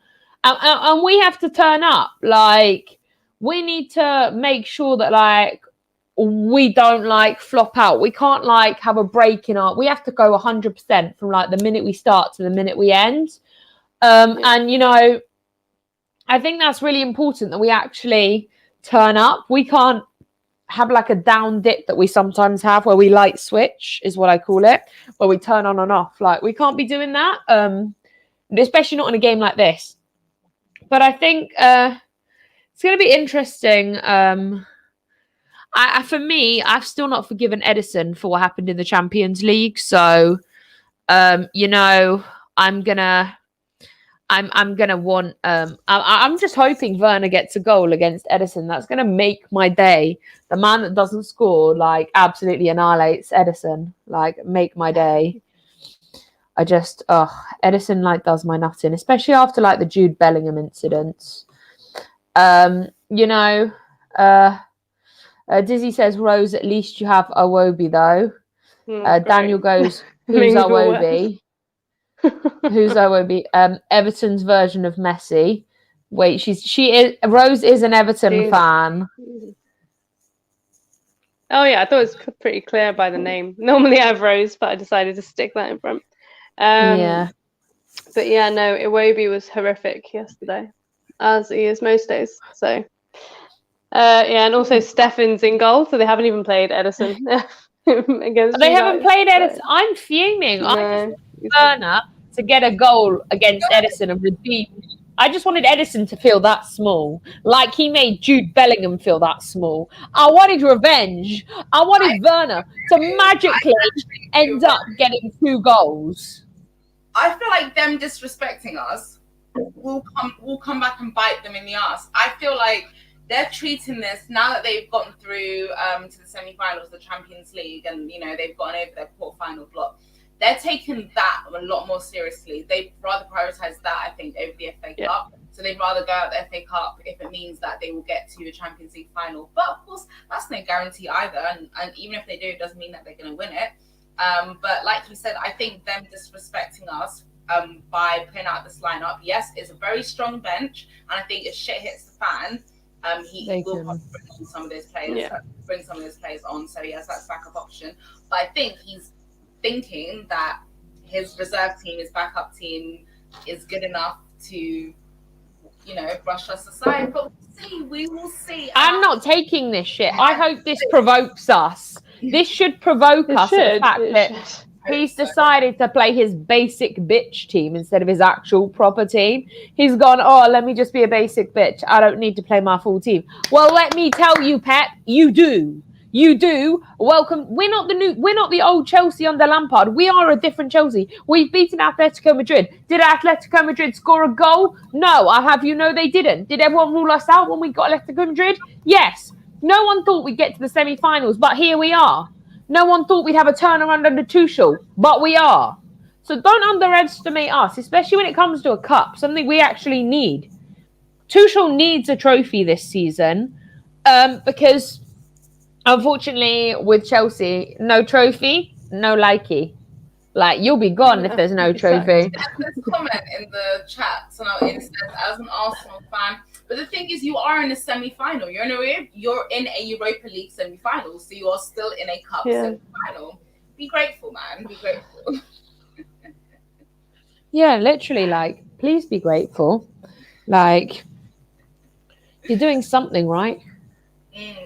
we have to turn up. Like, we need to make sure that, like, we don't, like, flop out. We can't, like, have a break in our... We have to go 100% from, like, the minute we start to the minute we end. And, you know, I think that's really important that we actually turn up. We can't have like a down dip that we sometimes have where we light switch, is what I call it, where we turn on and off. Like, we can't be doing that, especially not in a game like this. But I think it's going to be interesting. For me, I've still not forgiven Edison for what happened in the Champions League. So, you know, I'm gonna want. I'm just hoping Werner gets a goal against Edison. That's gonna make my day. The man that doesn't score, like, absolutely annihilates Edison. Like, make my day. I just, Edison, like, does my nutting, especially after, like, the Jude Bellingham incident. You know, Dizzy says, Rose, at least you have Iwobi, though. Daniel goes, who's Iwobi? Who's Iwobi? Everton's version of Messi. Wait, Rose is an Everton fan. Oh yeah, I thought it was pretty clear by the name. Normally I have Rose, but I decided to stick that in front. Yeah. But yeah, no, Iwobi was horrific yesterday, as he is most days. So yeah, and also Stefan's in goal, so they haven't even played Edison against. They haven't played Edison. So. I'm fuming. No. I just Werner to get a goal against Edison and redeem. I just wanted Edison to feel that small, like he made Jude Bellingham feel that small. I wanted revenge. I wanted Werner to magically end up getting 2 goals. I feel like them disrespecting us will come back and bite them in the ass. I feel like they're treating this, now that they've gotten through to the semi-finals of the Champions League, and you know they've gone over their quarter-final block. They're taking that a lot more seriously. They'd rather prioritize that, I think, over the FA Cup. So they'd rather go out the FA Cup if it means that they will get to a Champions League final. But of course, that's no guarantee either. And even if they do, it doesn't mean that they're going to win it. But like you said, I think them disrespecting us by putting out this lineup, yes, it's a very strong bench. And I think if shit hits the fan, he will probably bring some of those players, on. So yes, that's backup option. But I think he's thinking that his reserve team, his backup team, is good enough to brush us aside. But we'll see. We will see. I'm not taking this shit. I hope this provokes us. This should provoke us to the fact that he's decided to play his basic bitch team instead of his actual proper team. He's gone, oh, let me just be a basic bitch. I don't need to play my full team. Well, let me tell you, Pep, you do. You do. Welcome. We're not the old Chelsea under Lampard. We are a different Chelsea. We've beaten Atletico Madrid. Did Atletico Madrid score a goal? No. I have you know they didn't. Did everyone rule us out when we got Atletico Madrid? Yes. No one thought we'd get to the semi-finals, but here we are. No one thought we'd have a turnaround under Tuchel, but we are. So don't underestimate us, especially when it comes to a cup, something we actually need. Tuchel needs a trophy this season because, unfortunately, with Chelsea, no trophy, no likey. Like, you'll be gone if there's no trophy. There's a comment in the chat, so now it says, as an Arsenal fan, but the thing is, you are in a semi-final. You're in a Europa League semi-final, so you are still in a cup semi-final. Be grateful, man. Be grateful. Yeah, literally, like, please be grateful. Like, you're doing something right.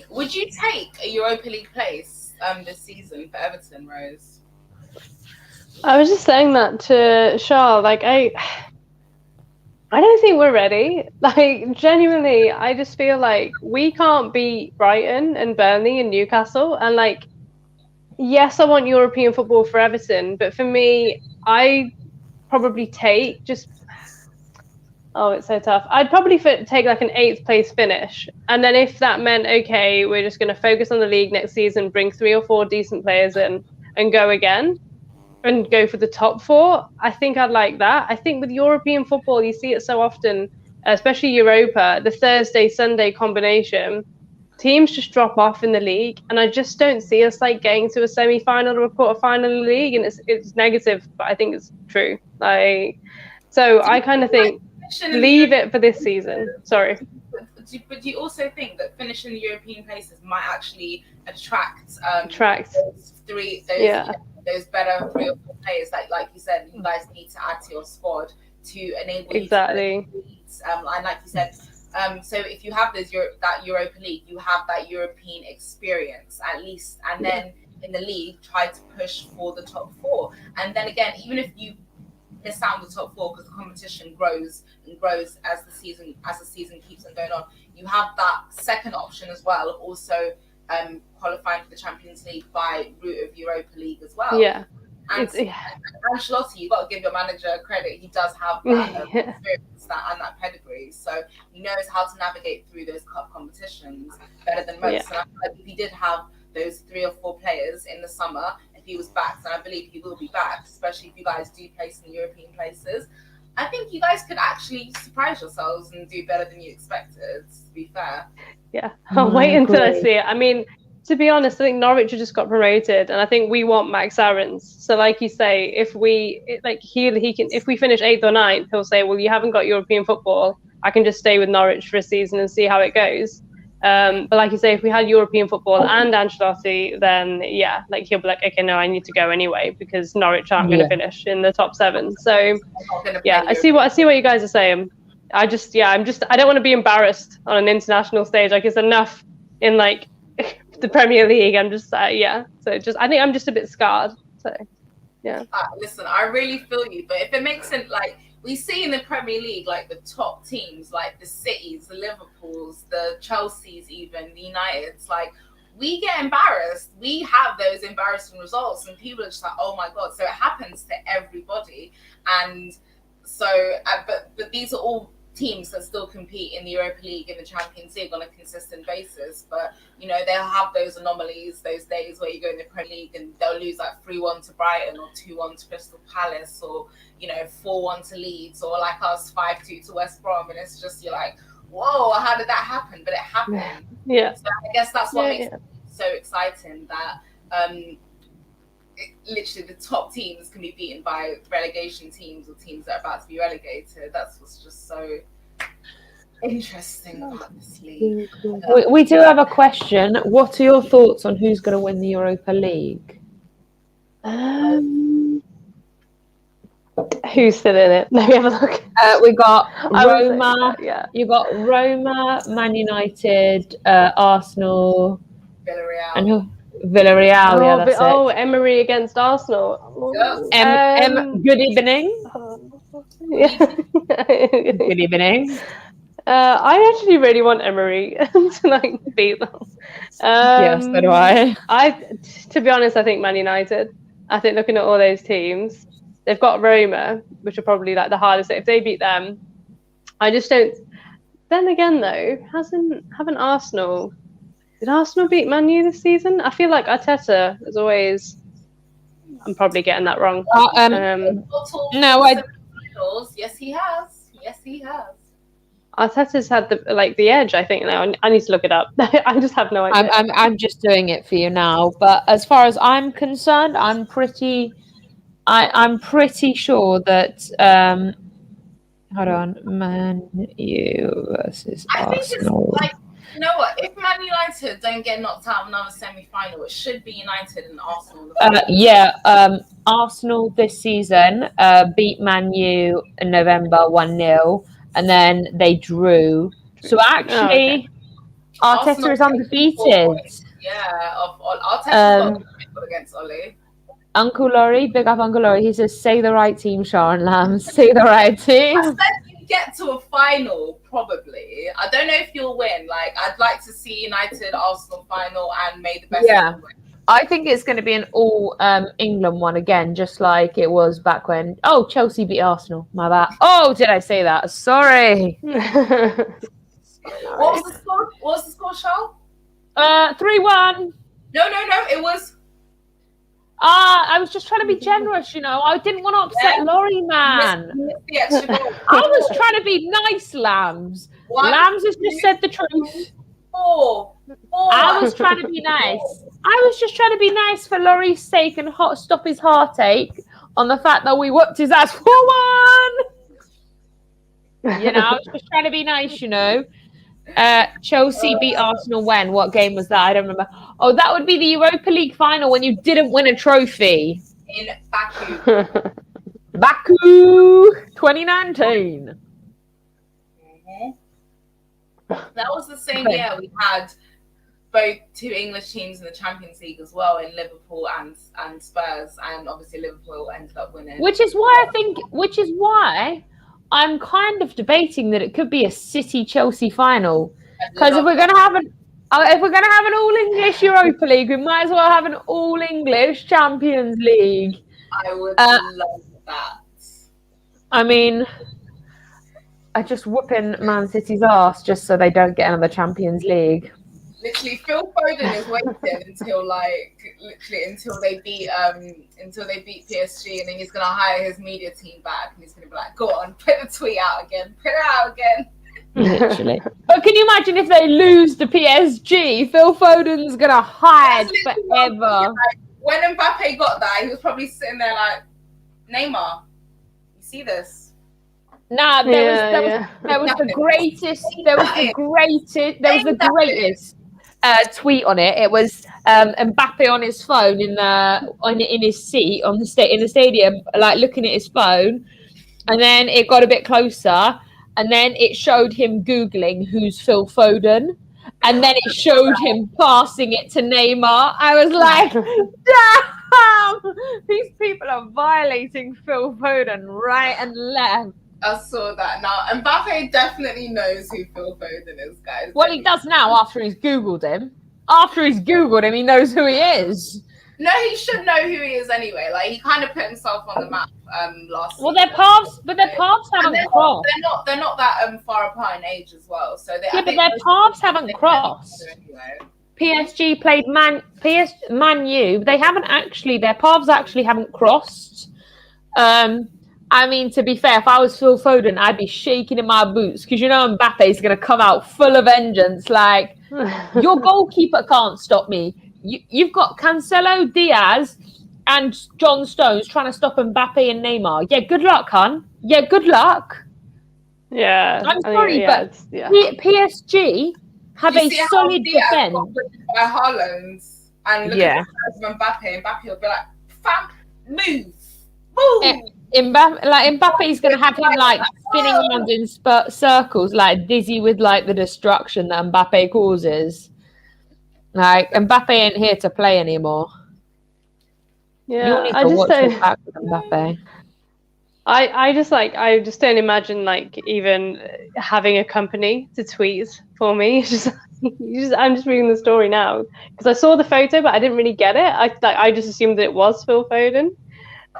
Would you take a Europa League place this season for Everton, Rose? I was just saying that to Charles. Like, I don't think we're ready. Like, genuinely, I just feel like we can't beat Brighton and Burnley and Newcastle. And, like, yes, I want European football for Everton, but for me, I probably take just... Oh, it's so tough. I'd probably take, like, an 8th place finish. And then if that meant, okay, we're just going to focus on the league next season, bring 3 or 4 decent players in and go again, and go for the top 4, I think I'd like that. I think with European football, you see it so often, especially Europa, the Thursday-Sunday combination, teams just drop off in the league, and I just don't see us like getting to a semi-final or a quarter-final in the league, and it's negative, but I think it's true. So I kind of think leave it for this season. Sorry. But do you also think that finishing the European places might actually attract those better 3 or 4 players, like you said, you guys need to add to your squad to enable you to compete. And like you said, so if you have that Europa League, you have that European experience at least, and then in the league try to push for the top 4. And then again, even if you miss out on the top 4 because the competition grows and grows as the season keeps on going on, you have that second option as well of also qualifying for the Champions League by route of Europa League as well. Yeah. And Ancelotti, you've got to give your manager credit. He does have that experience and that pedigree. So he knows how to navigate through those cup competitions better than most. And I feel like if he did have those 3 or 4 players in the summer, if he was back, and I believe he will be back, especially if you guys do place in the European places, I think you guys could actually surprise yourselves and do better than you expected, to be fair. Yeah, I'll wait until I see it. I mean, to be honest, I think Norwich just got promoted, and I think we want Max Aarons. So, like you say, if we if we finish 8th or 9th, he'll say, "Well, you haven't got European football. I can just stay with Norwich for a season and see how it goes." But like you say, if we had European football and Ancelotti, then like he'll be like, "Okay, no, I need to go anyway because Norwich aren't going to finish in the top 7." So, I see what you guys are saying. I don't want to be embarrassed on an international stage. Like, it's enough in like the Premier League. I'm just So I think I'm just a bit scarred. So listen, I really feel you, but if it makes it like we see in the Premier League, like the top teams, like the Cities, the Liverpools, the Chelseas, even the Uniteds, like we get embarrassed. We have those embarrassing results, and people are just like, "Oh my god!" So it happens to everybody, and so but these are all teams that still compete in the Europa League and the Champions League on a consistent basis. But they'll have those anomalies, those days where you go in the Premier League and they'll lose like 3-1 to Brighton or 2-1 to Crystal Palace or 4-1 to Leeds or like us 5-2 to West Brom, and it's just you're like, whoa, how did that happen? But it happened. Yeah. So I guess that's what makes it so exciting, that literally the top teams can be beaten by relegation teams or teams that are about to be relegated. That's what's just so interesting about this league. We do have a question. What are your thoughts on who's going to win the Europa League? Who's still in it? Let me have a look. We got I was Roma. yeah. You got Roma, Man United, Arsenal, Villarreal. and who? Villarreal. Yeah, that's Oh, it. Emery against Arsenal. Good evening. Yeah. Good evening. I actually really want Emery to like beat them. Yes, so do I. To be honest, I think Man United. I think looking at all those teams, they've got Roma, which are probably like the hardest. If they beat them, I just don't. Then again, though, haven't Arsenal? Did Arsenal beat Man U this season? I feel like Arteta is always. I'm probably getting that wrong. No, Finals. Yes, he has. Yes, he has. Arteta's had the edge. I think now. I need to look it up. I just have no idea. I'm just doing it for you now. But as far as I'm concerned, I'm pretty sure that hold on, Man U versus Arsenal. I think it's you know what? If Man United don't get knocked out of another semi-final, it should be United and Arsenal. Arsenal this season beat Man U in November 1-0, and then they drew. So actually, Arteta is undefeated. Yeah, Arteta's got a record against Ole. Uncle Laurie, big up Uncle Laurie. He says, "Say the right team, Sharon Lamb. Say the right team." I said you get to a final, probably. I don't know if you'll win. Like, I'd like to see United Arsenal final and may the best win. I think it's going to be an all England one again, just like it was back when. Oh, Chelsea beat Arsenal. My bad. Oh, did I say that? Sorry. What was the score? What was the score, Charles? 3-1. No. It was. I was just trying to be generous, you know. I didn't want to upset Laurie, man. The extra goal. I was trying to be nice, Lambs. Lambs has just said the truth. Four. I was trying to be nice. I was just trying to be nice for Laurie's sake and stop his heartache on the fact that we whooped his ass 4-1. You know, I was just trying to be nice, you know. Chelsea beat Arsenal when? What game was that? I don't remember. Oh, that would be the Europa League final when you didn't win a trophy. In Baku. Baku 2019. Mm-hmm. That was the same year we had both two English teams in the Champions League as well, in Liverpool and Spurs, and obviously Liverpool ended up winning. Which is why I'm kind of debating that it could be a City-Chelsea final, because if we're going to have an all English Europa League, we might as well have an all English Champions League. I would love that. I mean, I just whooping Man City's ass just so they don't get another Champions League. Literally, Phil Foden is waiting until they beat PSG, and then he's gonna hire his media team back, and he's gonna be like, "Go on, put the tweet out again, put it out again." Literally. But can you imagine if they lose to PSG? Phil Foden's gonna hide forever. When Mbappe got that, he was probably sitting there like, "Neymar, you see this?" Nah, there was the greatest tweet on it. It was Mbappe on his phone in his seat in the stadium, like looking at his phone, and then it got a bit closer, and then it showed him Googling who's Phil Foden, and then it showed him passing it to Neymar. I was like, damn, these people are violating Phil Foden right and left. I saw that. Now, Mbappe definitely knows who Phil Foden is, guys. Well, he does now after he's Googled him. After he's Googled him, he knows who he is. No, he should know who he is anyway. Like, he kind of put himself on the map last Well, season. their paths haven't crossed. They're not that far apart in age as well. So but their paths haven't crossed. Anyway. PSG played Man U. They haven't actually. Their paths actually haven't crossed. I mean, to be fair, if I was Phil Foden, I'd be shaking in my boots because you know Mbappe's going to come out full of vengeance. Like, your goalkeeper can't stop me. You've got Cancelo, Diaz, and John Stones trying to stop Mbappe and Neymar. Yeah, good luck, hon. Yeah, good luck. Yeah. I'm sorry, but PSG have a solid defense. By Haaland and look at Mbappe. Mbappe will be like, "Fam, move." Mbappe's going to have him like spinning around in circles, like dizzy with like the destruction that Mbappe causes. Like Mbappe ain't here to play anymore. Yeah, You'll need I to just watch his don't. back with Mbappe. I just don't imagine like even having a company to tweet for me. I'm just reading the story now because I saw the photo, but I didn't really get it. I just assumed that it was Phil Foden,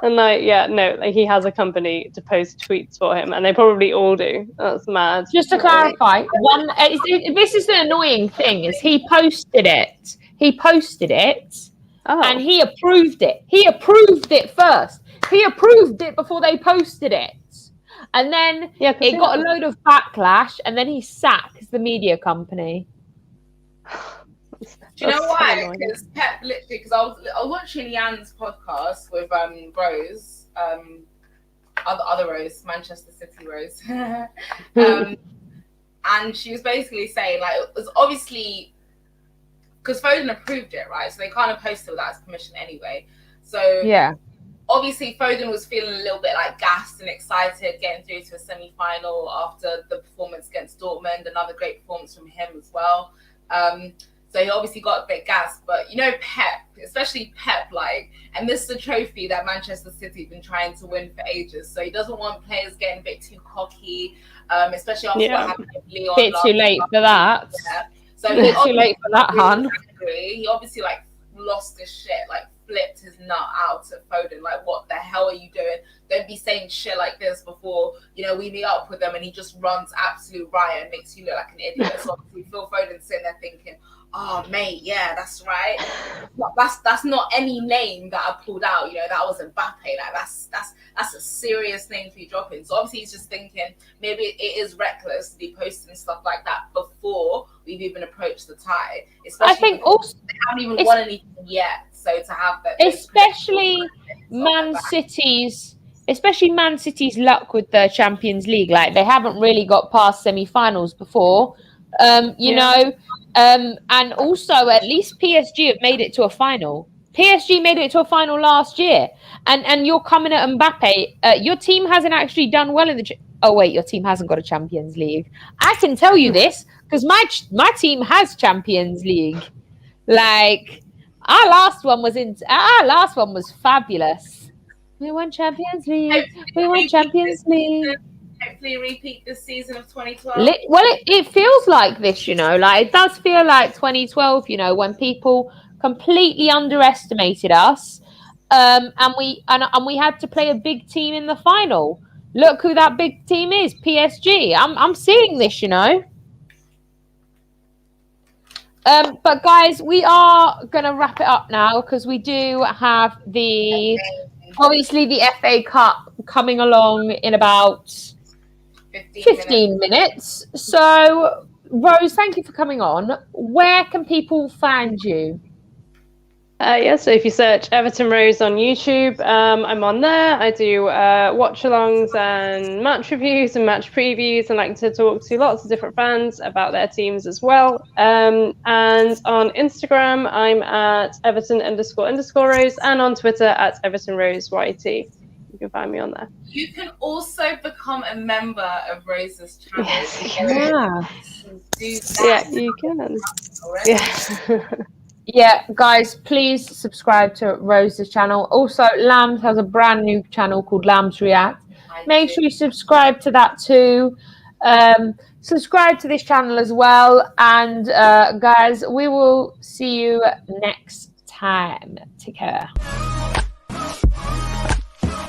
and he has a company to post tweets for him, and they probably all do. That's mad. Just to clarify, this is the annoying thing: is he posted it, Oh. and he approved it. He approved it first. He approved it before they posted it. And then it got a load of backlash, and then he sacks the media company. Do you know why? Because Pep literally, because I was watching Jan's podcast with Rose, other Rose, Manchester City Rose, and she was basically saying like it was obviously because Foden approved it, right? So they kind of posted it without his permission anyway. So yeah. Obviously, Foden was feeling a little bit like gassed and excited getting through to a semi-final after the performance against Dortmund. Another great performance from him as well. So he obviously got a bit gassed. But, you know, Pep, especially Pep, like, and this is a trophy that Manchester City have been trying to win for ages. So he doesn't want players getting a bit too cocky, especially after what happened with Leon. Bit too late for that. Yeah. So bit too late for that, hun. He obviously, like, lost his shit, like, flipped his nut out at Foden. Like, what the hell are you doing? Don't be saying shit like this before, you know, we meet up with them and he just runs absolute riot and makes you look like an idiot. So obviously Phil Foden's sitting there thinking, oh, mate, yeah, that's right. That's not any name that I pulled out. You know, that was Mbappe. Like, that's a serious name to be dropping. So obviously he's just thinking maybe it is reckless to be posting stuff like that before we've even approached the tie. Especially I think also they haven't even won anything yet. So to have that, especially Man City's luck with the Champions League, like they haven't really got past semi-finals before, you know, and also at least PSG have made it to a final. PSG made it to a final last year, and you're coming at Mbappe. Your team hasn't actually done well in the. Oh wait, your team hasn't got a Champions League. I can tell you this because my team has Champions League. Like our last one was fabulous. We won Champions League. Hopefully repeat this season of 2012. Well, it feels like this, you know, like it does feel like 2012, you know, when people completely underestimated us, and we had to play a big team in the final. Look who that big team is, PSG. I'm seeing this, you know. But guys, we are gonna wrap it up now because we do have obviously the FA Cup coming along in about 15 minutes. So, Rose, thank you for coming on. Where can people find you? So if you search Everton Rose on YouTube, I'm on there. I do watch-alongs and match reviews and match previews and like to talk to lots of different fans about their teams as well. And on Instagram, I'm at Everton__Rose and on Twitter at Everton Rose YT. You can find me on there. You can also become a member of Rose's channel. Yes, you can. Yeah, you can. Yeah. Yeah, guys, please subscribe to Rose's channel. Also, Lambs has a brand new channel called Lambs React. Make sure you subscribe to that too. Subscribe to this channel as well. And guys, we will see you next time. Take care.